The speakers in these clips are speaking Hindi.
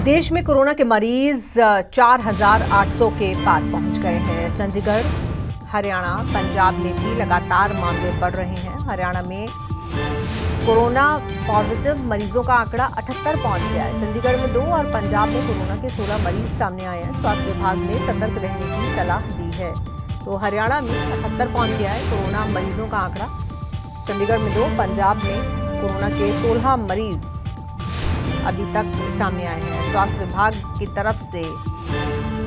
देश में कोरोना के मरीज 4,800 के पार पहुंच गए हैं। चंडीगढ़, हरियाणा, पंजाब में भी लगातार मामले बढ़ रहे हैं। हरियाणा में कोरोना पॉजिटिव मरीजों का आंकड़ा 78 पहुंच गया है। चंडीगढ़ में 2 और पंजाब में कोरोना के 16 मरीज सामने आए हैं। स्वास्थ्य विभाग ने सतर्क रहने की सलाह दी है। तो हरियाणा में 78 पहुंच गया है कोरोना मरीजों का आंकड़ा। चंडीगढ़ में 2, पंजाब में कोरोना के 16 मरीज अभी तक सामने आए हैं। स्वास्थ्य विभाग की तरफ से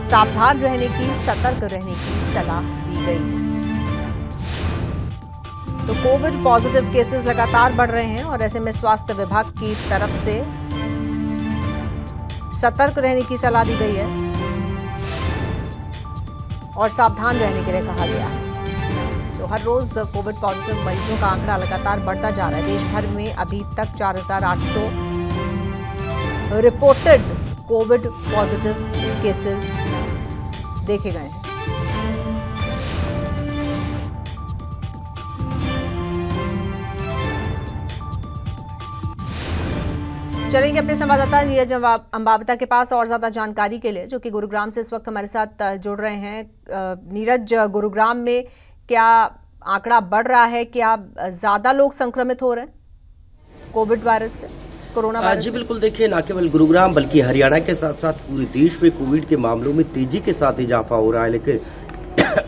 सावधान रहने की, सतर्क रहने की सलाह दी गई। तो कोविड पॉजिटिव केसेस लगातार बढ़ रहे हैं और ऐसे में स्वास्थ्य विभाग की तरफ से सतर्क रहने की सलाह दी गई है और सावधान रहने के लिए कहा गया है। तो हर रोज कोविड पॉजिटिव मरीजों का आंकड़ा लगातार बढ़ता जा रहा है। देश भर में अभी तक 4,800 रिपोर्टेड कोविड पॉजिटिव केसेस देखे गए हैं। चलेंगे अपने संवाददाता नीरज अंबावता के पास और ज्यादा जानकारी के लिए, जो कि गुरुग्राम से इस वक्त हमारे साथ जुड़ रहे हैं। नीरज, गुरुग्राम में क्या आंकड़ा बढ़ रहा है? क्या ज्यादा लोग संक्रमित हो रहे हैं कोविड वायरस से, कोरोना वायरस? जी बिल्कुल, देखिए न केवल गुरुग्राम बल्कि हरियाणा के साथ साथ पूरे देश में कोविड के मामलों में तेजी के साथ इजाफा हो रहा है। लेकिन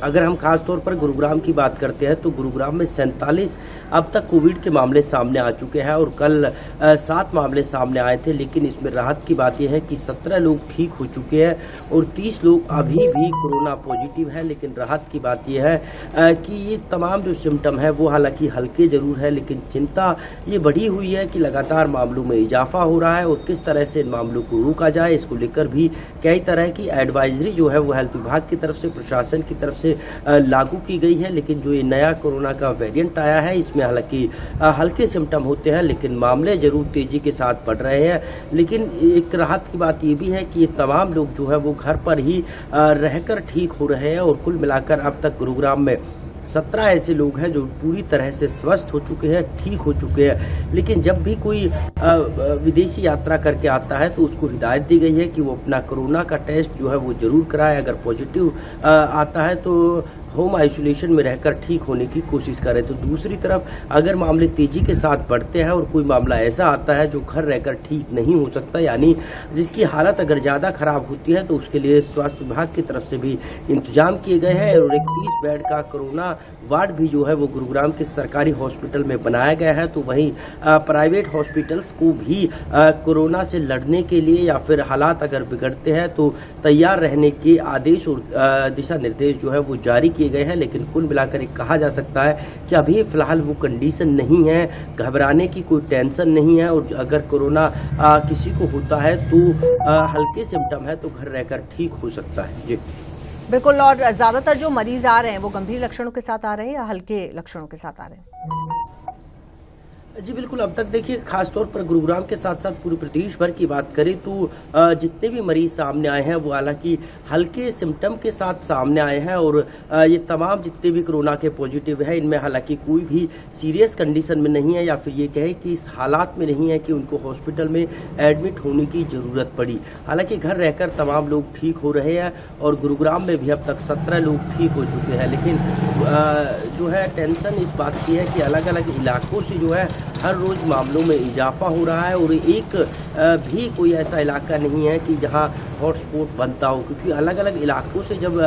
अगर हम खास तौर पर गुरुग्राम की बात करते हैं तो गुरुग्राम में 47 अब तक कोविड के मामले सामने आ चुके हैं और कल 7 मामले सामने आए थे। लेकिन इसमें राहत की बात यह है कि 17 लोग ठीक हो चुके हैं और 30 लोग अभी भी कोरोना पॉजिटिव है। लेकिन राहत की बात यह है कि ये तमाम जो सिम्टम है वो हालांकि हल्के जरूर है, लेकिन चिंता ये बढ़ी हुई है कि लगातार मामलों में इजाफा हो रहा है और किस तरह से इन मामलों को रोका जाए, इसको लेकर भी कई तरह की एडवाइजरी जो है वो हेल्थ विभाग की तरफ से, प्रशासन की तरफ से लागू की गई है। लेकिन जो ये नया कोरोना का वेरिएंट आया है इसमें हालांकि हल्के सिम्टम होते हैं, लेकिन मामले जरूर तेजी के साथ बढ़ रहे हैं। लेकिन एक राहत की बात ये भी है कि ये तमाम लोग जो है वो घर पर ही रहकर ठीक हो रहे हैं और कुल मिलाकर अब तक गुरुग्राम में 17 ऐसे लोग हैं जो पूरी तरह से स्वस्थ हो चुके हैं, ठीक हो चुके हैं। लेकिन जब भी कोई विदेशी यात्रा करके आता है तो उसको हिदायत दी गई है कि वो अपना कोरोना का टेस्ट जो है वो जरूर कराए। अगर पॉजिटिव आता है तो होम आइसोलेशन में रहकर ठीक होने की कोशिश करें। तो दूसरी तरफ अगर मामले तेजी के साथ बढ़ते हैं और कोई मामला ऐसा आता है जो घर रहकर ठीक नहीं हो सकता, यानी जिसकी हालत अगर ज़्यादा खराब होती है, तो उसके लिए स्वास्थ्य विभाग की तरफ से भी इंतजाम किए गए हैं और 31 बेड का कोरोना वार्ड भी जो है वो गुरुग्राम के सरकारी हॉस्पिटल में बनाया गया है। तो वहीं प्राइवेट हॉस्पिटल्स को भी कोरोना से लड़ने के लिए या फिर हालात अगर बिगड़ते हैं तो तैयार रहने के आदेश और दिशा निर्देश जो है वो जारी किए गए हैं। लेकिन कुल मिलाकर एक कहा जा सकता है कि अभी फिलहाल वो कंडीशन नहीं है, घबराने की कोई टेंशन नहीं है और अगर कोरोना किसी को होता है तो हल्के सिम्टम है तो घर रहकर ठीक हो सकता है। जी बिल्कुल। और ज्यादातर जो मरीज आ रहे हैं वो गंभीर लक्षणों के साथ आ रहे हैं या हल्के लक्षणों के साथ आ रहे हैं? जी बिल्कुल, अब तक देखिए खासतौर पर गुरुग्राम के साथ साथ पूरे प्रदेश भर की बात करें तो जितने भी मरीज सामने आए हैं वो हालांकि हल्के सिम्टम के साथ सामने आए हैं और ये तमाम जितने भी कोरोना के पॉजिटिव है इनमें हालांकि कोई भी सीरियस कंडीशन में नहीं है या फिर ये कहे कि इस हालात में नहीं है कि उनको हॉस्पिटल में एडमिट होने की ज़रूरत पड़ी। हालांकि घर रहकर तमाम लोग ठीक हो रहे हैं और गुरुग्राम में भी अब तक 17 लोग ठीक हो चुके हैं। लेकिन जो है टेंशन इस बात की है कि अलग अलग इलाकों से जो है हर रोज़ मामलों में इजाफा हो रहा है और एक भी कोई ऐसा इलाका नहीं है कि जहां हॉटस्पॉट बनता हो, क्योंकि अलग अलग इलाकों से जब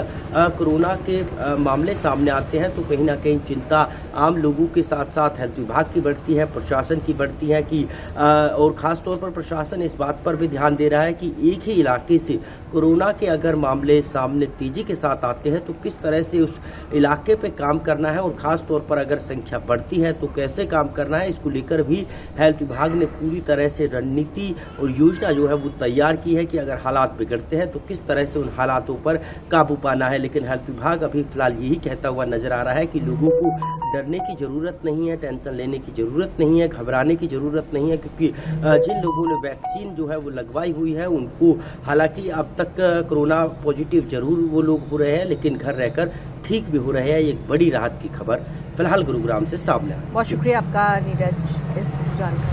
कोरोना के मामले सामने आते हैं तो कहीं ना कहीं चिंता आम लोगों के साथ साथ हेल्थ विभाग की बढ़ती है, प्रशासन की बढ़ती है कि और ख़ास तौर पर प्रशासन इस बात पर भी ध्यान दे रहा है कि एक ही इलाके से कोरोना के अगर मामले सामने तेज़ी के साथ आते हैं तो किस तरह से उस इलाके पे काम करना है और ख़ास तौर पर अगर संख्या बढ़ती है तो कैसे काम करना है, इसको लेकर भी हेल्थ विभाग ने पूरी तरह से रणनीति और योजना जो है वो तैयार की है कि अगर हालात बिगड़ते हैं तो किस तरह से उन हालातों पर काबू पाना है। लेकिन हेल्थ विभाग अभी फिलहाल यही कहता हुआ नजर आ रहा है कि लोगों को डरने की ज़रूरत नहीं है, टेंशन लेने की ज़रूरत नहीं है, घबराने की ज़रूरत नहीं है, क्योंकि जिन लोगों ने वैक्सीन जो है वो लगवाई हुई है उनको हालांकि अब तक कोरोना पॉजिटिव जरूर वो लोग हो रहे हैं लेकिन घर रहकर ठीक भी हो रहे हैं। एक बड़ी राहत की खबर फिलहाल गुरुग्राम से सामने आई। बहुत शुक्रिया आपका नीरज इस जानकारी।